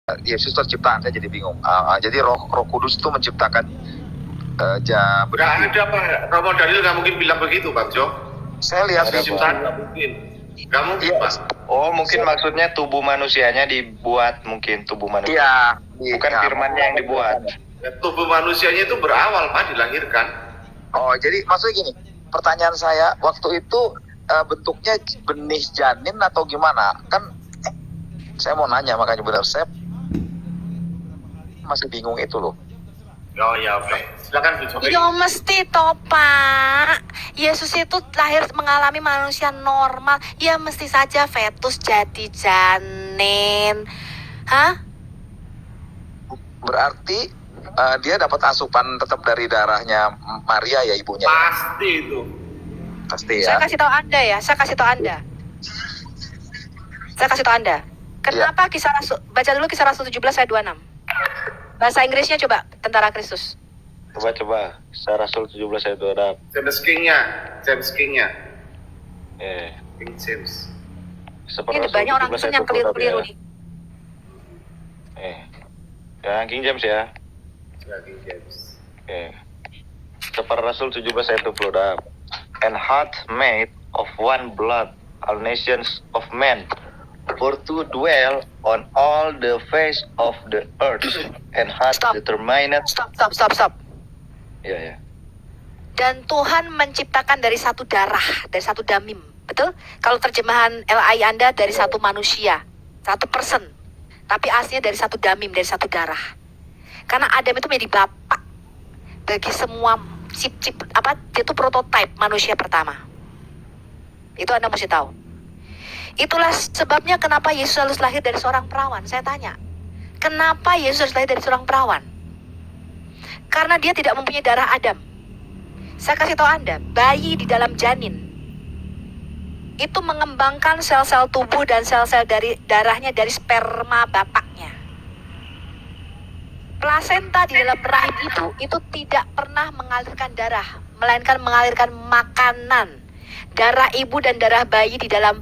Yesus terciptaan, saya jadi bingung. Jadi Roh Kudus itu menciptakan Nggak ada apa, Romo Daniel nggak mungkin bilang begitu, Bang Jo. Saya lihat Penciptaan nggak mungkin. Nggak mungkin, Iya. Pak. Oh, mungkin maksudnya tubuh manusianya dibuat, mungkin tubuh manusia. Iya, Bukan firmannya yang dibuat. Ya, tubuh manusianya itu berawal, Pak, dilahirkan. Oh, jadi maksudnya gini, pertanyaan saya waktu itu bentuknya benih janin atau gimana? Kan saya mau nanya, makanya benar saya masih bingung itu loh. Oh ya, oke. Silakan Bu Jokowi. Yo mesti toh Pak. Yesus itu lahir mengalami manusia normal. Ya mesti saja fetus jadi janin. Hah? Berarti dia dapat asupan tetap dari darahnya Maria ya, ibunya. Pasti itu. Pasti Saya ya. kasih tahu Anda ya. Saya kasih tahu Anda. Kenapa Kisah Rasul? Baca dulu Kisah Rasul 17 ayat 26. Bahasa Inggrisnya coba, Tentara Kristus. Coba. Kisah Rasul 17 ayat 26. James King-nya. King James. Ini banyak orang Kristen yang keliru-keliru nih. Yang King James ya. King James. Seperti Rasul 17 ayat 26. And hath made of one blood all nations of men, for to dwell on all the face of the earth, and hath Stop. determined. Stop. Ya. Dan Tuhan menciptakan dari satu darah, dari satu damim. Betul? Kalau terjemahan LI Anda dari satu manusia, satu person. Tapi aslinya dari satu damim, dari satu darah. Karena Adam itu menjadi bapak bagi semua dia itu prototipe manusia pertama. Itu Anda mesti tahu. Itulah sebabnya kenapa Yesus harus lahir dari seorang perawan. Saya tanya, kenapa Yesus harus lahir dari seorang perawan? Karena dia tidak mempunyai darah Adam. Saya kasih tahu Anda, bayi di dalam janin itu mengembangkan sel-sel tubuh dan sel-sel dari darahnya dari sperma bapaknya. Plasenta di dalam rahim itu tidak pernah mengalirkan darah, melainkan mengalirkan makanan. Darah ibu dan darah bayi di dalam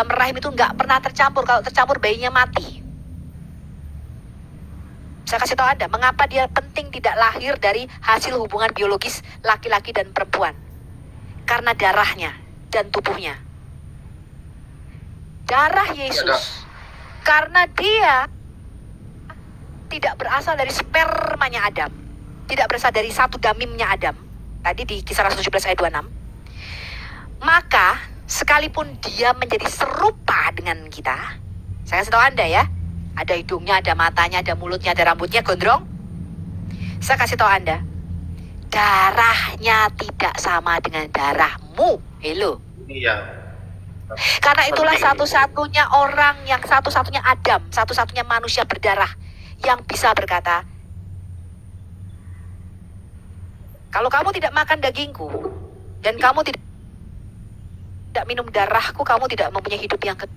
rahim itu nggak pernah tercampur. Kalau tercampur bayinya mati. Saya kasih tahu Anda, mengapa dia penting tidak lahir dari hasil hubungan biologis laki-laki dan perempuan. Karena darahnya dan tubuhnya. Darah Yesus, karena dia tidak berasal dari spermanya Adam, tidak berasal dari satu damimnya Adam, tadi di Kisah Rasul 17 ayat 26, maka sekalipun dia menjadi serupa dengan kita, saya kasih tahu Anda ya, ada hidungnya, ada matanya, ada mulutnya, ada rambutnya, gondrong. Saya kasih tahu Anda, darahnya tidak sama dengan darahmu. Hello. Iya. Karena itulah satu-satunya orang yang satu-satunya Adam, satu-satunya manusia berdarah yang bisa berkata, kalau kamu tidak makan dagingku dan kamu tidak minum darahku, kamu tidak mempunyai hidup yang kekal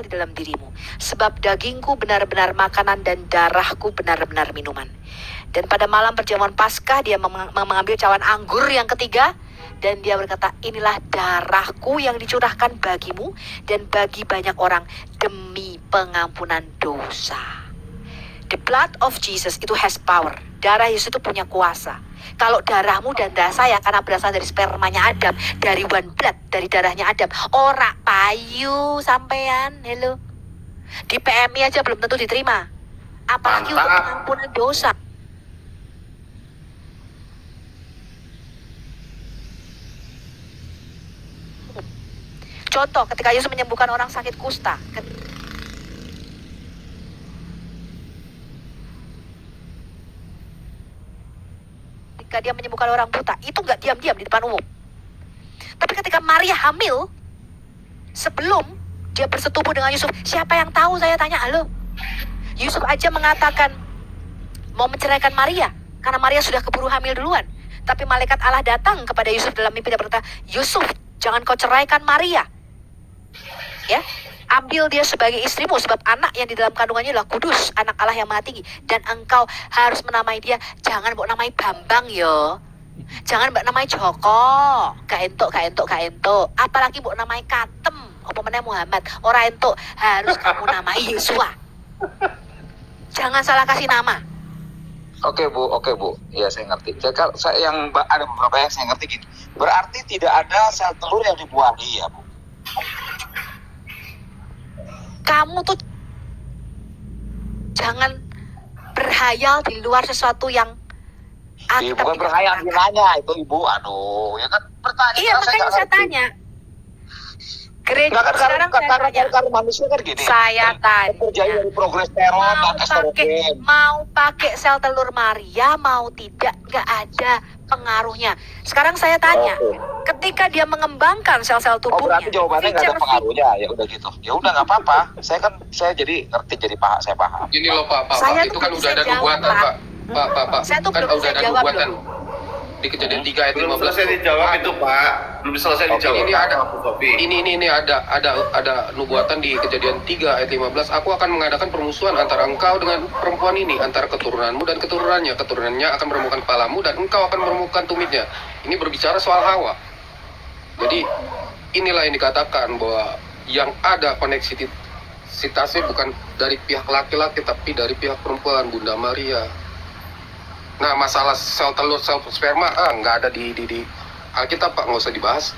di dalam dirimu. Sebab dagingku benar-benar makanan dan darahku benar-benar minuman. Dan pada malam perjamuan Paskah dia mengambil cawan anggur yang ketiga dan dia berkata, inilah darahku yang dicurahkan bagimu dan bagi banyak orang demi pengampunan dosa. The blood of Jesus itu has power. Darah Yesus itu punya kuasa. Kalau darahmu dan darah saya karena berasal dari spermanya Adam, dari one blood, dari darahnya Adam, ora payu sampean. Hello. Di PMI aja belum tentu diterima. Apalagi untuk pengampunan dosa. Contoh, ketika Yesus menyembuhkan orang sakit kusta, ketika dia menyembuhkan orang buta, itu nggak diam-diam di depan umum. Tapi ketika Maria hamil, sebelum dia bersetubuh dengan Yusuf, siapa yang tahu? Saya tanya, halo. Yusuf aja mengatakan mau menceraikan Maria, karena Maria sudah keburu hamil duluan. Tapi malaikat Allah datang kepada Yusuf dalam mimpi dan berkata, Yusuf, jangan kau ceraikan Maria. Ya, ambil dia sebagai istrimu, sebab anak yang di dalam kandungannya adalah kudus, anak Allah yang maha tinggi. Dan engkau harus menamai dia, jangan mbok namai Bambang yo, jangan mbok namai Joko, gak entuk. Apalagi mbok namai Katem, apa meneh Muhammad. Ora entuk, harus kamu namai Yesua. Jangan salah kasih nama. Oke Bu. Ya saya ngerti. Saya yang ada beberapa yang saya ngerti gini. Berarti tidak ada sel telur yang dibuahi ya Bu. Kamu tuh jangan berhayal di luar sesuatu yang Bukan tidak berhayal katakan. nanya itu Ibu. Aduh, ya kan pertanyaan Iya, makanya nggak saya ngerti. tanya. Gereja Nggak, sekarang saya tanya. karena manusia kan gini. Saya Terjadi tanya. dari progesteron dan estrogen. Mau pakai sel telur Maria, mau tidak, nggak ada pengaruhnya. Sekarang saya tanya, Oke. ketika dia mengembangkan sel-sel Oh tubuhnya, berarti jawabannya nggak ada feature- pengaruhnya. Ya udah gitu. Ya udah nggak apa-apa. Saya jadi ngerti, jadi paham, saya paham. Gini loh Pak, Saya itu tuh kan belum udah bisa ada jawab, nubuatan Pak. Pak. Saya tuh Kan belum udah bisa ada jawab nubuatan loh. di Kejadian 3 ayat Belum 15. selesai dijawab itu Pak. Belum selesai Oke, dijawab. ini ada. Bu Sofi. Ini ada nubuatan di Kejadian 3 ayat 15. Aku akan mengadakan permusuhan antara engkau dengan perempuan ini, antara keturunanmu dan keturunannya. Keturunannya akan meremukkan kepalamu dan engkau akan meremukkan tumitnya. Ini berbicara soal Hawa. Jadi inilah yang dikatakan bahwa yang ada koneksitasnya bukan dari pihak laki-laki tapi dari pihak perempuan, Bunda Maria. Nah, masalah sel telur, sel sperma, nggak ada di Alkitab, Pak, nggak usah dibahas.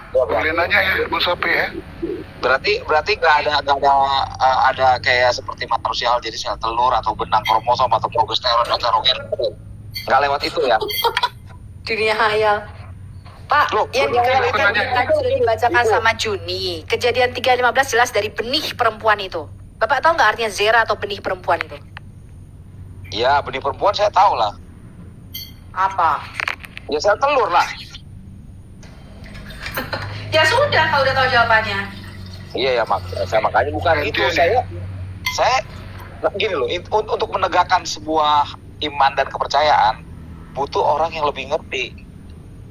Boleh nanya ya Bu Sofi ya? Berarti nggak ada kayak seperti manusia jadi sel telur atau benang kromosom atau progesteron atau estrogen. Nggak lewat itu ya. Dunia hayal. Pak, Loh, yang saya dikatakan nanya. tadi sudah dibacakan Ibu. sama Juni. Kejadian 3:15 jelas dari benih perempuan itu. Bapak tahu nggak artinya zera atau benih perempuan itu? Ya benih perempuan saya tahu lah. Apa? Ya sel telur lah. Ya sudah, kalau udah tahu jawabannya. Iya ya saya makanya bukan itu saya gini loh untuk menegakkan sebuah iman dan kepercayaan butuh orang yang lebih ngerti.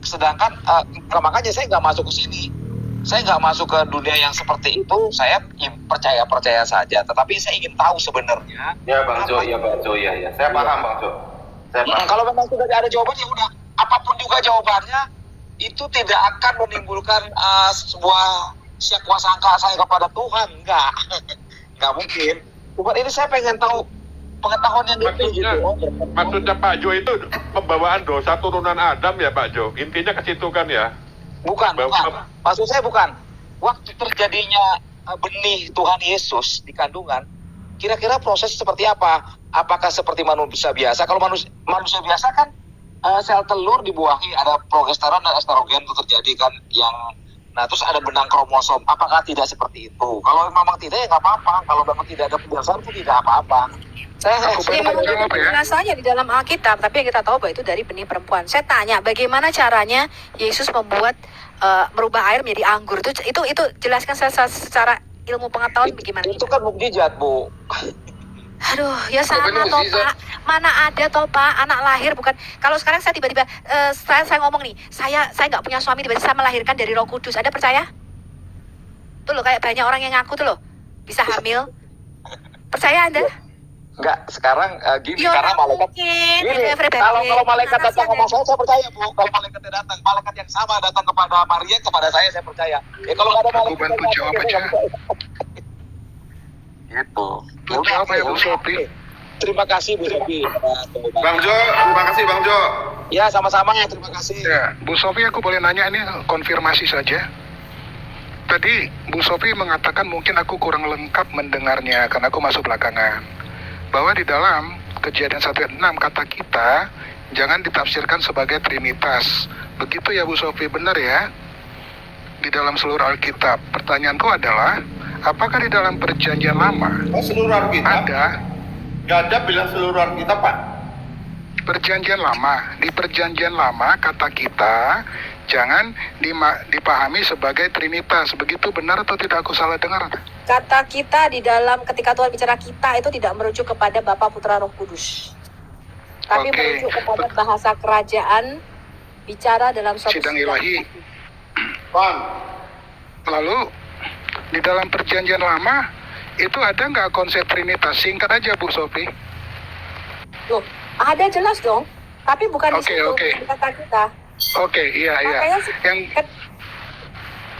Sedangkan makanya saya nggak masuk ke sini. Saya nggak masuk ke dunia yang seperti itu. Saya percaya saja. Tetapi saya ingin tahu sebenarnya. Ya Bang Jo, ya. Saya paham Bang Jo. Saya paham. Kalau memang sudah ada jawabannya udah. Apapun juga jawabannya itu tidak akan menimbulkan sebuah sangka saya kepada Tuhan. Nggak mungkin. Cuma ini saya pengen tahu pengetahuan yang lebih gitu. Maksudnya Pak Jo itu pembawaan dosa turunan Adam ya Pak Jo? Intinya ke situ kan ya? Bukan. Maksud saya bukan. Waktu terjadinya benih Tuhan Yesus di kandungan, kira-kira proses seperti apa? Apakah seperti manusia biasa? Kalau manusia biasa kan sel telur dibuahi, ada progesteron dan estrogen itu terjadi kan nah terus ada benang kromosom. Apakah tidak seperti itu? Kalau memang tidak ya nggak apa-apa. Kalau memang tidak ada penjelasan itu tidak apa-apa. Memang ada penjelasannya di dalam Alkitab, tapi yang kita tahu bahwa itu dari benih perempuan. Saya tanya, bagaimana caranya Yesus membuat merubah air menjadi anggur? Itu jelaskan saya secara ilmu pengetahuan bagaimana? Itu kan mukjizat, Bu. Aduh, ya sana toh Pak. Mana ada toh Pak, anak lahir bukan. Kalau sekarang saya tiba-tiba saya ngomong nih, saya nggak punya suami, tiba-tiba saya melahirkan dari Roh Kudus. Ada percaya? Tuh loh, kayak banyak orang yang ngaku tuh loh bisa hamil. Percaya Anda? Enggak, sekarang gini Ya, karena malaikat mungkin. gini, Itu everybody. kalau malaikat Mana datang sih sama ada? saya percaya, Bu. Kalau malaikatnya datang, malaikat yang sama datang kepada Maria, kepada saya percaya. Ya kalau nggak ada Aku malaikat bantu yang jawab datang, aja. saya nggak percaya. Gitu. Itu jawab ya Bu oke. Sofi. Terima kasih Bu Sofi. Bang Jo, terima kasih Bang Jo. Ya sama-sama ya, terima kasih. Ya, Bu Sofi aku boleh nanya ini konfirmasi saja. Tadi Bu Sofi mengatakan mungkin aku kurang lengkap mendengarnya karena aku masuk belakangan. Bahwa di dalam Kejadian 1 ayat 6 kata kita jangan ditafsirkan sebagai trinitas. Begitu ya Bu Sofi, benar ya? Di dalam seluruh Alkitab. Pertanyaanku adalah, apakah di dalam Perjanjian Lama Oh, seluruh Alkitab. ada Gak ada bilang seluruh Alkitab Pak. Perjanjian Lama? Di Perjanjian Lama kata kita jangan dipahami sebagai trinitas. Begitu benar atau tidak aku salah dengar? Kata kita di dalam ketika Tuhan bicara kita itu tidak merujuk kepada Bapa, Putra, Roh Kudus. Tapi Oke. merujuk kepada bahasa kerajaan bicara dalam suatu Sidang ilahi. Bang, Lalu di dalam Perjanjian Lama itu ada nggak konsep trinitas? Singkat aja Bu Sofi. Loh, ada jelas dong. Tapi bukan di Oke, situ oke. kata kita. Oke, iya. Makanya Yang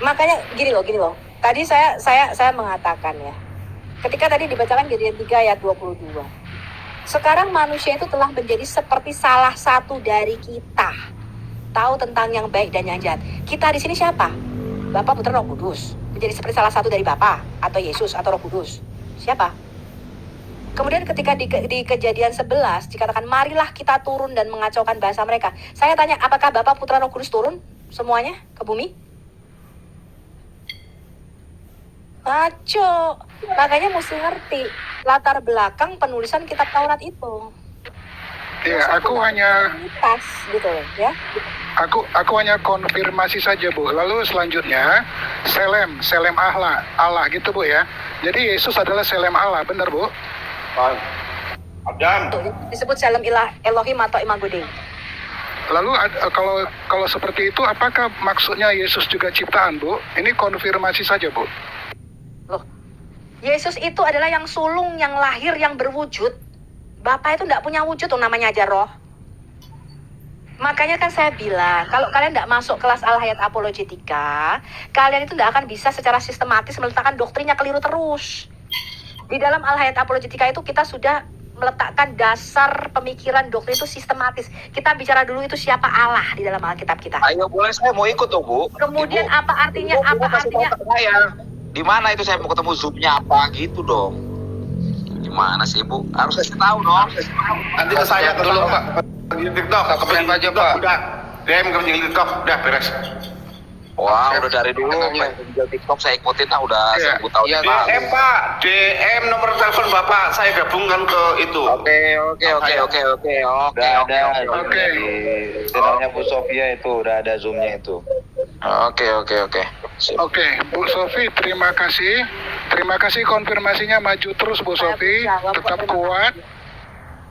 Makanya gini loh. Tadi saya mengatakan ya. Ketika tadi dibacakan Kejadian 3 ayat 22. Sekarang manusia itu telah menjadi seperti salah satu dari kita. Tahu tentang yang baik dan yang jahat. Kita di sini siapa? Bapa, Putra, Roh Kudus. Menjadi seperti salah satu dari Bapa atau Yesus atau Roh Kudus. Siapa? Kemudian ketika di Kejadian 11 dikatakan marilah kita turun dan mengacaukan bahasa mereka. Saya tanya, apakah Bapa, Putra, Roh Kudus turun semuanya ke bumi? Ngaco. Makanya mesti ngerti latar belakang penulisan kitab Taurat itu. Ya, aku hanya Tas gitu ya. Aku hanya konfirmasi saja, Bu. Lalu selanjutnya, Selem Allah gitu, Bu ya. Jadi Yesus adalah Selem Allah, benar, Bu? Adam. Disebut Selem Elohim atau Imago Dei. Lalu kalau seperti itu, apakah maksudnya Yesus juga ciptaan, Bu? Ini konfirmasi saja, Bu. Loh, Yesus itu adalah yang sulung, yang lahir, yang berwujud. Bapa itu tidak punya wujud, tuh namanya aja roh. Makanya kan saya bilang, kalau kalian tidak masuk kelas Al-Hayat Apologetika, kalian itu tidak akan bisa secara sistematis meletakkan doktrinnya keliru terus. Di dalam Al-Hayat Apologetika itu kita sudah meletakkan dasar pemikiran doktrin itu sistematis. Kita bicara dulu itu siapa Allah di dalam Alkitab kita. Ayo boleh, saya mau ikut tuh, Bu. Kemudian Ibu, apa artinya? Ibu kasih tahu ke saya. Di mana itu saya mau ketemu Zoom-nya apa gitu dong. Gimana sih, Bu? Harus kasih tahu dong. Nanti ke saya dulu, Pak. Di TikTok. Subscribe aja, Pak. Udah. DM ke penyidik TikTok. Udah beres. Wah, udah dari dulu Kenapa? penjual TikTok saya ikutin lah udah Iya. 1000 tahun. Iya, Pak. DM Pak. DM nomor telepon Bapak. Saya gabungkan ke itu. Oke. Udah ada Oke. di channelnya Bu Sofia itu, udah ada zoomnya itu. Oke. Sip. Oke, Bu Sofi, terima kasih. Terima kasih konfirmasinya, maju terus Bu Sofi.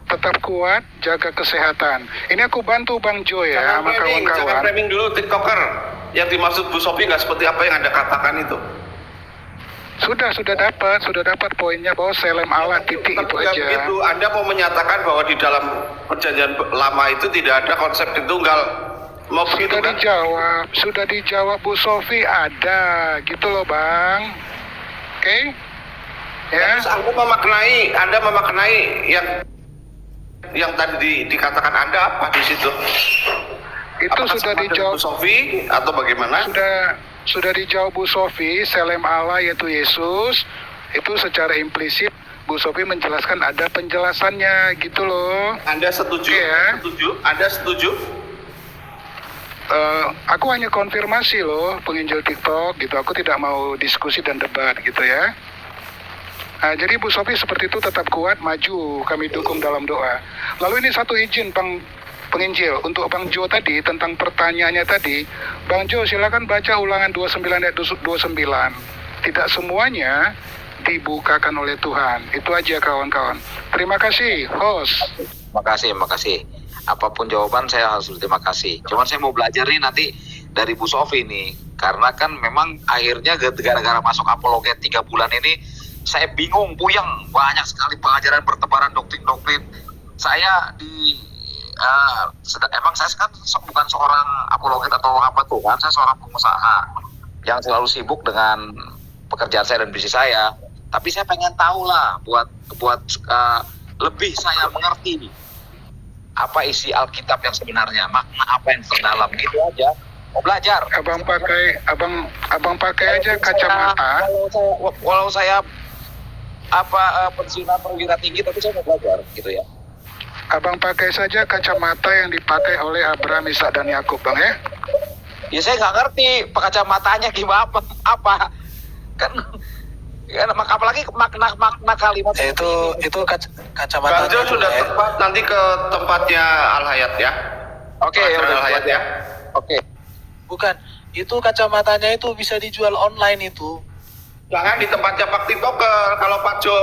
Tetap kuat, jaga kesehatan. Ini aku bantu Bang Jo ya, sama Jangan kawan-kawan. framing dulu TikToker. Yang dimaksud Bu Sofi nggak seperti apa yang Anda katakan itu. Sudah dapat poinnya bahwa Selem Allah titik itu Tapi aja. begitu, Anda mau menyatakan bahwa di dalam perjanjian lama itu tidak ada konsep tunggal. Mau begitu kan? Sudah dijawab Bu Sofi, ada gitu loh Bang. Oke? Ya. Terus Anda memaknai yang tadi dikatakan Anda apa di situ? Itu Apakah sudah sama dengan dijawab. Bu Sofi atau bagaimana? Sudah dijawab Bu Sofi, Selem Allah yaitu Yesus. Itu secara implisit Bu Sofi menjelaskan ada penjelasannya gitu loh. Anda setuju? Oke, ya. Anda setuju? Aku hanya konfirmasi loh penginjil TikTok gitu. Aku tidak mau diskusi dan debat gitu ya. Nah, jadi Bu Sofi seperti itu tetap kuat, maju, kami dukung dalam doa. Lalu ini satu izin Bang Penginjil untuk Bang Jo tadi tentang pertanyaannya tadi. Bang Jo silakan baca Ulangan 29 ayat 29. Tidak semuanya dibukakan oleh Tuhan. Itu aja kawan-kawan. Terima kasih host. Makasih. Apapun jawaban saya harus berterima kasih. Cuman saya mau belajar nih nanti dari Bu Sofi nih. Karena kan memang akhirnya gara-gara masuk apologet 3 bulan ini saya bingung, puyeng. Banyak sekali pengajaran bertebaran doktrin-doktrin. Saya emang saya kan bukan seorang apologet atau apa tuh kan. Saya seorang pengusaha yang selalu sibuk dengan pekerjaan saya dan bisnis saya. Tapi saya pengen tahu lah buat lebih saya mengerti apa isi Alkitab yang sebenarnya, makna apa yang terdalam, gitu aja. Mau belajar. Abang pakai aja kacamata. Walau saya pensiunan perwira tinggi, tapi saya mau belajar gitu ya. Abang pakai saja kacamata yang dipakai oleh Abraham, Ishak dan Yakub, Bang ya. Ya saya nggak ngerti kacamatanya gimana apa kan ya, apalagi makna kalimat itu kacamata Bang Jo sudah tepat, nanti ke tempatnya Al-Hayat ya. Oke, ya udah Al-Hayat ya. Oke. bukan itu kacamatanya itu bisa dijual online itu. Jangan di tempatnya Pak TikToker. Kalau Pak Jo